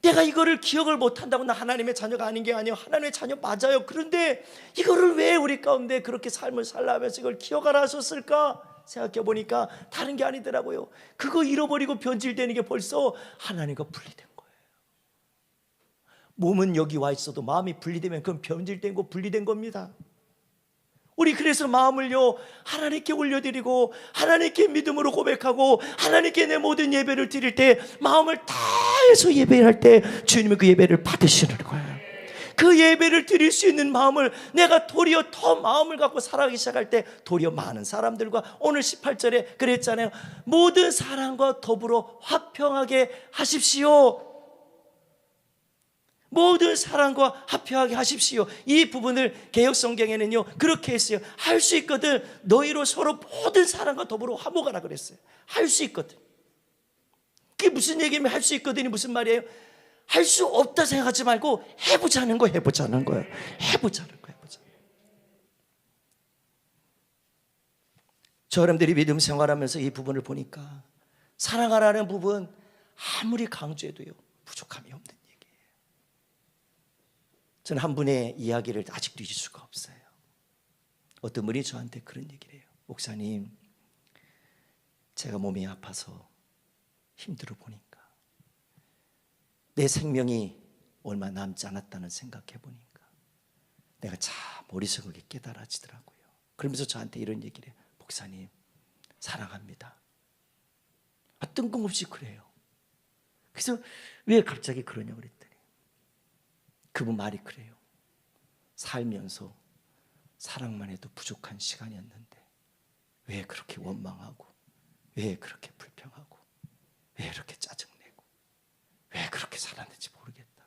내가 이거를 기억을 못한다고 나 하나님의 자녀가 아닌 게 아니에요. 하나님의 자녀 맞아요. 그런데 이거를 왜 우리 가운데 그렇게 삶을 살라면서 이걸 기억하라 하셨을까 생각해 보니까 다른 게 아니더라고요. 그거 잃어버리고 변질되는 게 벌써 하나님과 분리된 거예요. 몸은 여기 와 있어도 마음이 분리되면 그건 변질된 거, 분리된 겁니다. 우리 그래서 마음을요 하나님께 올려드리고 하나님께 믿음으로 고백하고 하나님께 내 모든 예배를 드릴 때, 마음을 다해서 예배할 때 주님은 그 예배를 받으시는 거예요. 그 예배를 드릴 수 있는 마음을 내가 도리어 더 마음을 갖고 살아가기 시작할 때, 도리어 많은 사람들과, 오늘 18절에 그랬잖아요, 모든 사람과 더불어 화평하게 하십시오. 모든 사람과 화평하게 하십시오. 이 부분을 개역성경에는요 그렇게 했어요. 할 수 있거든 너희로 서로 모든 사람과 더불어 화목하라 그랬어요. 할 수 있거든. 그게 무슨 얘기냐면, 할 수 있거든이 무슨 말이에요? 할 수 없다 생각하지 말고 해보자는 거예요. 해보자는 거예요. 해보자는 거예요. 저 여러분들이 믿음 생활하면서 이 부분을 보니까 사랑하라는 부분 아무리 강조해도요 부족함이 없는 얘기예요. 저는 한 분의 이야기를 아직도 잊을 수가 없어요. 어떤 분이 저한테 그런 얘기를 해요. 목사님, 제가 몸이 아파서 힘들어 보니까 내 생명이 얼마 남지 않았다는 생각해 보니까 내가 참 어리석게 깨달아지더라고요. 그러면서 저한테 이런 얘기를 해요. 목사님, 사랑합니다. 뜬금없이 그래요. 그래서 왜 갑자기 그러냐고 그랬더니 그분 말이 그래요. 살면서 사랑만 해도 부족한 시간이었는데 왜 그렇게 원망하고, 왜 그렇게 불평하고, 왜 이렇게 짜증내고, 왜 그렇게 살았는지 모르겠다.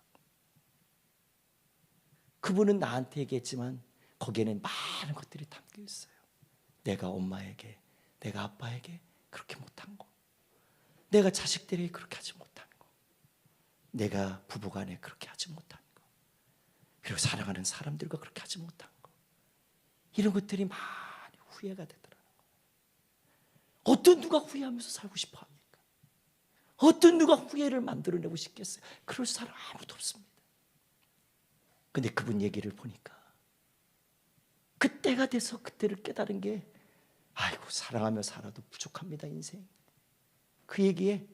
그분은 나한테 얘기했지만 거기에는 많은 것들이 담겨 있어요. 내가 엄마에게, 내가 아빠에게 그렇게 못한 거, 내가 자식들에게 그렇게 하지 못한 거, 내가 부부간에 그렇게 하지 못한 거, 그리고 사랑하는 사람들과 그렇게 하지 못한 거, 이런 것들이 많이 후회가 되더라고요. 어떤 누가 후회하면서 살고 싶어 합니까? 어떤 누가 후회를 만들어내고 싶겠어요? 그럴 사람 아무도 없습니다. 근데 그분 얘기를 보니까 그때가 돼서 그때를 깨달은 게, 아이고 사랑하며 살아도 부족합니다 인생. 그 얘기에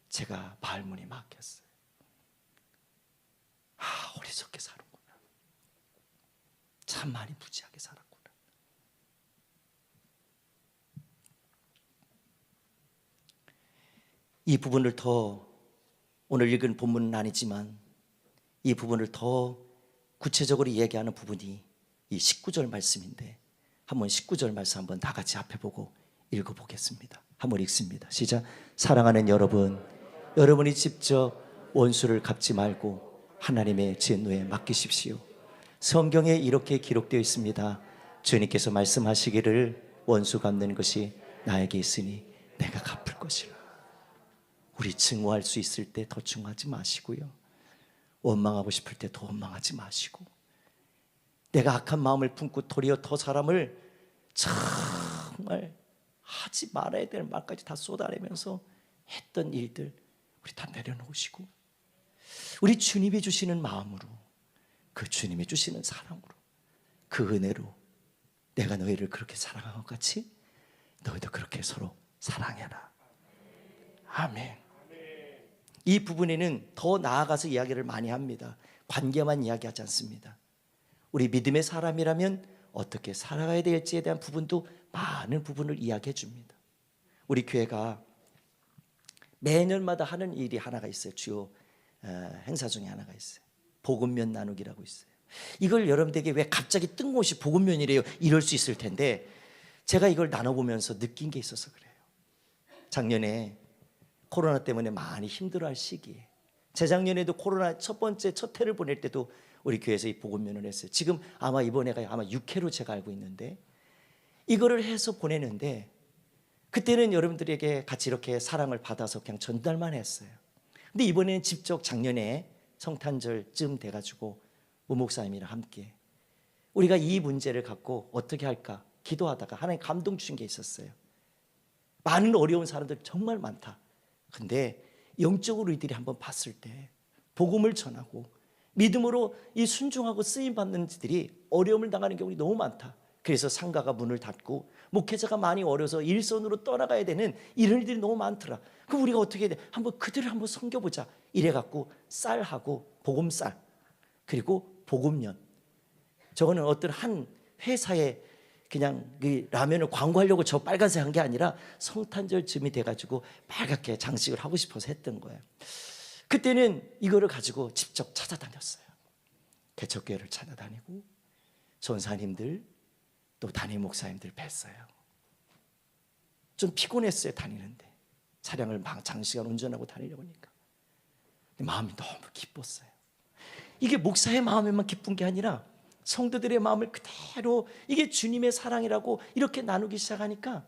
제가 마을문이 막혔어요. 아, 어리석게 사는구나. 참 많이 무지하게 살았구나. 이 부분을 더, 오늘 읽은 본문은 아니지만 이 부분을 더 구체적으로 얘기하는 부분이 이 19절 말씀인데, 한번 19절 말씀 한번 다 같이 앞에 보고 읽어보겠습니다. 한번 읽습니다. 시작. 사랑하는 여러분, 여러분이 직접 원수를 갚지 말고 하나님의 진노에 맡기십시오. 성경에 이렇게 기록되어 있습니다. 주님께서 말씀하시기를 원수 갚는 것이 나에게 있으니 내가 갚을 것이라. 우리 증오할 수 있을 때 더 증오하지 마시고요, 원망하고 싶을 때 더 원망하지 마시고, 내가 악한 마음을 품고 도리어 더 사람을 정말 하지 말아야 될 말까지 다 쏟아내면서 했던 일들 우리 다 내려놓으시고, 우리 주님이 주시는 마음으로, 그 주님이 주시는 사랑으로, 그 은혜로 내가 너희를 그렇게 사랑한 것 같이 너희도 그렇게 서로 사랑해라. 아멘. 이 부분에는 더 나아가서 이야기를 많이 합니다. 관계만 이야기하지 않습니다. 우리 믿음의 사람이라면 어떻게 살아가야 될지에 대한 부분도 많은 부분을 이야기해 줍니다. 우리 교회가 매년마다 하는 일이 하나가 있어요. 주요 행사 중에 하나가 있어요. 복음면 나누기라고 있어요. 이걸 여러분들에게 왜 갑자기 뜬금없이 복음면이래요? 이럴 수 있을 텐데, 제가 이걸 나눠보면서 느낀 게 있어서 그래요. 작년에 코로나 때문에 많이 힘들어할 시기에, 재작년에도 코로나 첫 해를 보낼 때도 우리 교회에서 이 복음면을 했어요. 지금 아마 이번에가 아마 6회로 제가 알고 있는데, 이거를 해서 보내는데 그때는 여러분들에게 같이 이렇게 사랑을 받아서 그냥 전달만 했어요. 근데 이번에는 직접 작년에 성탄절쯤 돼가지고 문 목사님이랑 함께 우리가 이 문제를 갖고 어떻게 할까 기도하다가 하나님 감동 주신 게 있었어요. 많은 어려운 사람들 정말 많다. 근데 영적으로 이들이 한번 봤을 때 복음을 전하고 믿음으로 이 순종하고 쓰임받는 이들이 어려움을 당하는 경우가 너무 많다. 그래서 상가가 문을 닫고 목회자가 많이 어려서 일선으로 떠나가야 되는 이런 일들이 너무 많더라. 그럼 우리가 어떻게 해야 돼? 한번 그들을 한번 섬겨보자. 이래갖고 쌀하고 복음쌀, 그리고 복음면, 저거는 어떤 한 회사에 그냥 그 라면을 광고하려고 저 빨간색 한 게 아니라 성탄절 쯤이 돼가지고 빨갛게 장식을 하고 싶어서 했던 거예요. 그때는 이거를 가지고 직접 찾아다녔어요. 개척교회를 찾아다니고 전사님들 또 담임 목사님들 뵀어요. 좀 피곤했어요. 다니는데 차량을 막 장시간 운전하고 다니려고 하니까 마음이 너무 기뻤어요. 이게 목사의 마음에만 기쁜 게 아니라 성도들의 마음을 그대로, 이게 주님의 사랑이라고 이렇게 나누기 시작하니까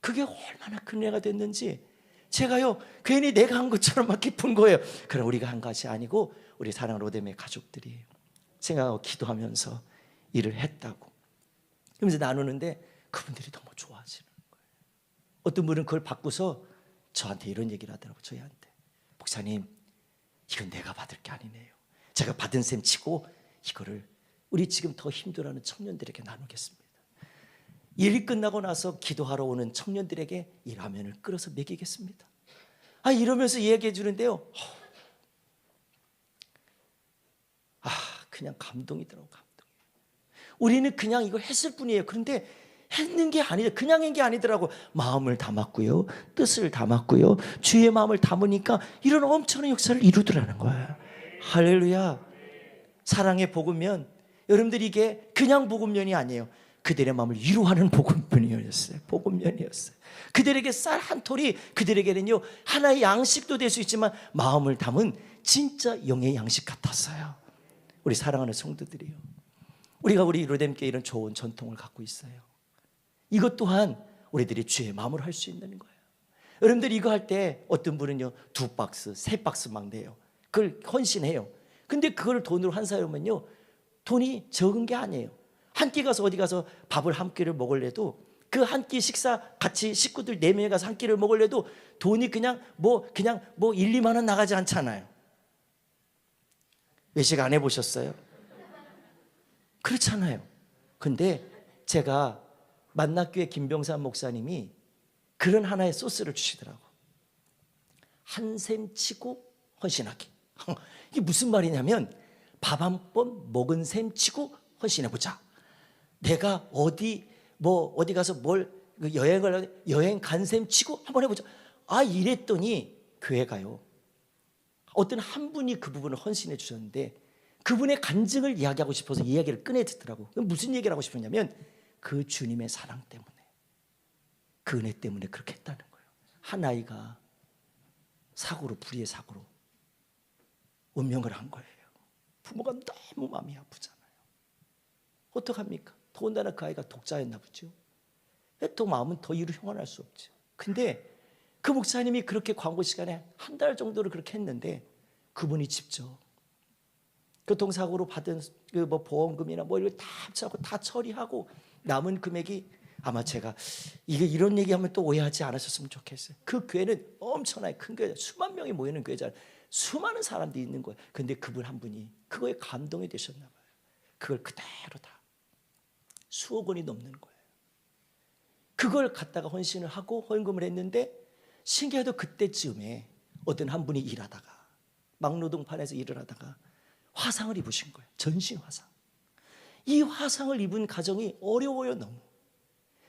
그게 얼마나 큰 은혜가 됐는지, 제가요 괜히 내가 한 것처럼 막 기쁜 거예요. 그럼 우리가 한 것이 아니고 우리 사랑 로뎀의 가족들이 생각하고 기도하면서 일을 했다고. 그러면서 나누는데 그분들이 너무 좋아하시는 거예요. 어떤 분은 그걸 받고서 저한테 이런 얘기를 하더라고요. 저희한테, 목사님 이건 내가 받을 게 아니네요. 제가 받은 셈 치고 이거를 우리 지금 더 힘들어하는 청년들에게 나누겠습니다. 일이 끝나고 나서 기도하러 오는 청년들에게 이 라면을 끓여서 먹이겠습니다. 이러면서 얘기해 주는데요, 그냥 감동이더라고요. 감동. 우리는 그냥 이걸 했을 뿐이에요. 그런데 했는 게 아니라, 그냥 한 게 아니더라고. 마음을 담았고요, 뜻을 담았고요, 주의 마음을 담으니까 이런 엄청난 역사를 이루더라는 거예요. 할렐루야. 사랑의 복음면, 여러분들이 이게 그냥 복음면이 아니에요. 그들의 마음을 위로하는 복음면이었어요. 복음면이었어요. 그들에게 쌀 한 톨이 그들에게는요 하나의 양식도 될 수 있지만 마음을 담은 진짜 영의 양식 같았어요. 우리 사랑하는 성도들이요, 우리 로뎀교회 이런 좋은 전통을 갖고 있어요. 이것 또한 우리들이 주의 마음으로 할 수 있는 거예요. 여러분들 이거 할 때 어떤 분은요 2박스, 3박스 막 내요. 그걸 헌신해요. 근데 그걸 돈으로 한 사람은요 돈이 적은 게 아니에요. 한 끼 가서 어디 가서 밥을 한 끼를 먹을래도 그 한 끼 식사 같이 식구들 4명이 가서 한 끼를 먹을래도 돈이 그냥 뭐 1, 2만 원 나가지 않잖아요. 외식 안 해보셨어요? 그렇잖아요. 근데 제가 만납교회 김병산 목사님이 그런 하나의 소스를 주시더라고. 한 셈 치고 헌신하기. 이게 무슨 말이냐면 밥 한 번 먹은 셈 치고 헌신해보자. 내가 어디 가서 여행 간 셈 치고 한번 해보자. 이랬더니 교회가요 어떤 한 분이 그 부분을 헌신해 주셨는데 그분의 간증을 이야기하고 싶어서 이야기를 꺼내 듣더라고. 무슨 얘기를 하고 싶었냐면 그 주님의 사랑 때문에, 그 은혜 때문에 그렇게 했다는 거예요. 한 아이가 불의의 사고로 운명을 한 거예요. 부모가 너무 마음이 아프잖아요. 어떡합니까? 더군다나 그 아이가 독자였나 보죠. 또 마음은 더 이루 형언할 수 없죠. 근데 그 목사님이 그렇게 광고 시간에 한 달 정도를 그렇게 했는데 그분이 직접 교통사고로 받은 보험금이나 이런 거 다 합쳐서 다 처리하고 남은 금액이 아마 제가 이런 얘기하면 또 오해하지 않으셨으면 좋겠어요. 그 교회는 엄청나게 큰 교회잖아요. 수만 명이 모이는 교회잖아요. 수많은 사람들이 있는 거예요. 근데 그분 한 분이 그거에 감동이 되셨나 봐요. 그걸 그대로 다 수억 원이 넘는 거예요. 그걸 갖다가 헌신을 하고 헌금을 했는데 신기하게도 그때쯤에 어떤 한 분이 일하다가 막노동판에서 일을 하다가 화상을 입으신 거예요. 전신 화상. 이 화상을 입은 가정이 어려워요. 너무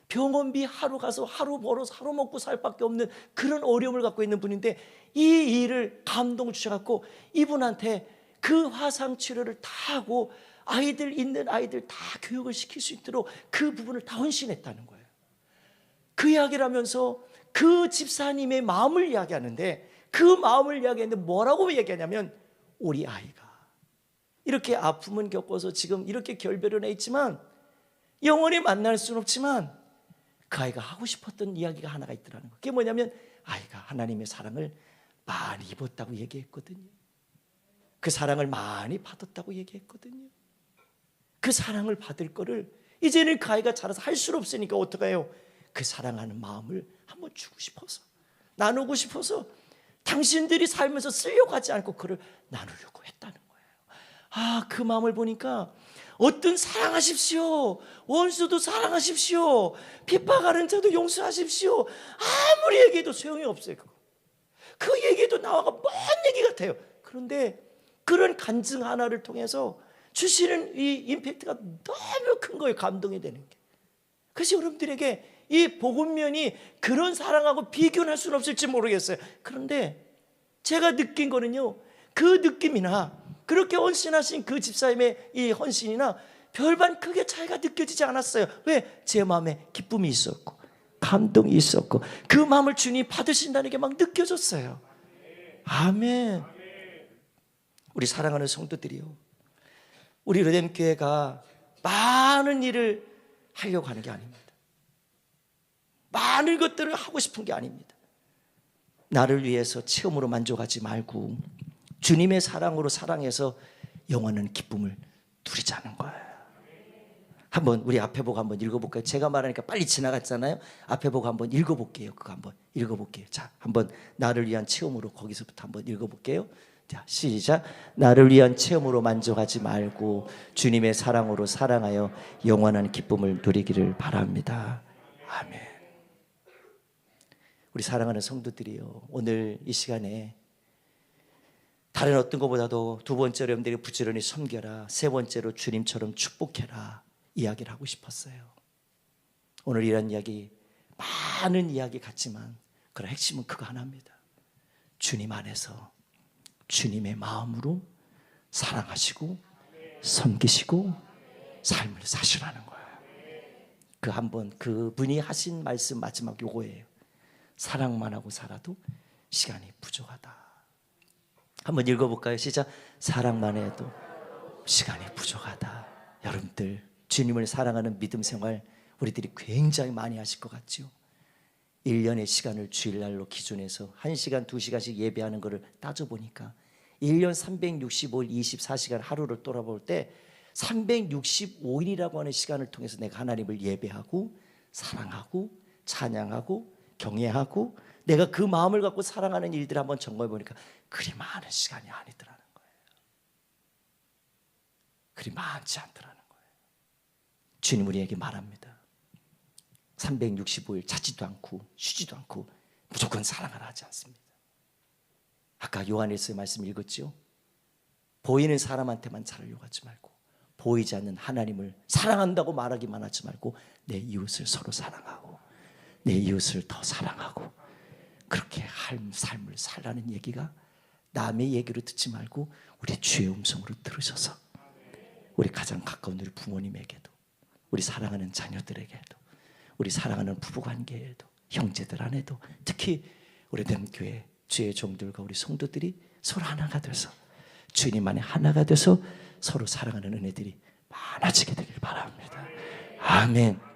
병원비 하루 가서 하루 벌어서 하루 먹고 살 밖에 없는 그런 어려움을 갖고 있는 분인데 이 일을 감동을 주셔갖고 이분한테 그 화상 치료를 다 하고 있는 아이들 다 교육을 시킬 수 있도록 그 부분을 다 헌신했다는 거예요. 그 이야기를 하면서 그 집사님의 마음을 이야기하는데 그 마음을 이야기했는데 뭐라고 얘기하냐면 우리 아이가 이렇게 아픔은 겪어서 지금 이렇게 결별을 해 있지만 영원히 만날 수는 없지만 그 아이가 하고 싶었던 이야기가 하나가 있더라는 거예요. 그게 뭐냐면 아이가 하나님의 사랑을 많이 입었다고 얘기했거든요. 그 사랑을 많이 받았다고 얘기했거든요. 그 사랑을 받을 거를 이제는 그 아이가 자라서 할 수는 없으니까 어떡해요? 그 사랑하는 마음을 한번 주고 싶어서 나누고 싶어서 당신들이 살면서 쓰려고 하지 않고 그를 나누려고 했다는 거예요. 그 마음을 보니까 어떤 사랑하십시오. 원수도 사랑하십시오. 핍박하는 자도 용서하십시오. 아무리 얘기해도 소용이 없어요. 그 얘기도 나와가 먼 얘기 같아요. 그런데 그런 간증 하나를 통해서 주시는 이 임팩트가 너무 큰 거예요. 감동이 되는 게. 그래서 여러분들에게 이 복음면이 그런 사랑하고 비교할 수는 없을지 모르겠어요. 그런데 제가 느낀 거는요, 그 느낌이나 그렇게 헌신하신 그 집사님의 이 헌신이나 별반 크게 차이가 느껴지지 않았어요. 왜? 제 마음에 기쁨이 있었고 감동이 있었고 그 마음을 주님 받으신다는 게 막 느껴졌어요. 아멘. 우리 사랑하는 성도들이요, 우리 로뎀교회가 많은 일을 하려고 하는 게 아닙니다. 많은 것들을 하고 싶은 게 아닙니다. 나를 위해서 체험으로 만족하지 말고 주님의 사랑으로 사랑해서 영원한 기쁨을 누리자는 거예요. 한번 우리 앞에 보고 한번 읽어볼까요? 제가 말하니까 빨리 지나갔잖아요. 앞에 보고 한번 읽어볼게요. 그거 한번 읽어볼게요. 자, 한번 나를 위한 체험으로 거기서부터 한번 읽어볼게요. 자, 시작. 나를 위한 체험으로 만족하지 말고 주님의 사랑으로 사랑하여 영원한 기쁨을 누리기를 바랍니다. 아멘. 우리 사랑하는 성도들이요, 오늘 이 시간에 다른 어떤 것보다도 두 번째로 여러분들이 부지런히 섬겨라, 세 번째로 주님처럼 축복해라 이야기를 하고 싶었어요. 오늘 이런 이야기, 많은 이야기 같지만 그런 핵심은 그거 하나입니다. 주님 안에서 주님의 마음으로 사랑하시고 섬기시고 삶을 사시라는 거예요. 그 한번 그분이 하신 말씀 마지막 요거예요. 사랑만 하고 살아도 시간이 부족하다. 한번 읽어볼까요? 시작. 사랑만 해도 시간이 부족하다. 여러분들 주님을 사랑하는 믿음 생활 우리들이 굉장히 많이 하실 것 같죠. 1년의 시간을 주일날로 기준해서 1시간 2시간씩 예배하는 것을 따져보니까 1년 365일 24시간 하루를 돌아볼 때 365일이라고 하는 시간을 통해서 내가 하나님을 예배하고 사랑하고 찬양하고 경외하고 내가 그 마음을 갖고 사랑하는 일들을 한번 점검해 보니까 그리 많은 시간이 아니더라는 거예요. 그리 많지 않더라는 거예요. 주님 우리에게 말합니다. 365일 자지도 않고 쉬지도 않고 무조건 사랑을 하지 않습니다. 아까 요한일서의 말씀 읽었죠? 보이는 사람한테만 잘을 요구하지 말고 보이지 않는 하나님을 사랑한다고 말하기만 하지 말고 내 이웃을 서로 사랑하고 내 이웃을 더 사랑하고 그렇게 할 삶을 살라는 얘기가 남의 얘기로 듣지 말고 우리 주의 음성으로 들으셔서 우리 가장 가까운 우리 부모님에게도 우리 사랑하는 자녀들에게도 우리 사랑하는 부부관계에도 형제들 안에도 특히 오래된 교회 주의 종들과 우리 성도들이 서로 하나가 돼서 주님 안에 하나가 돼서 서로 사랑하는 은혜들이 많아지게 되길 바랍니다. 아멘.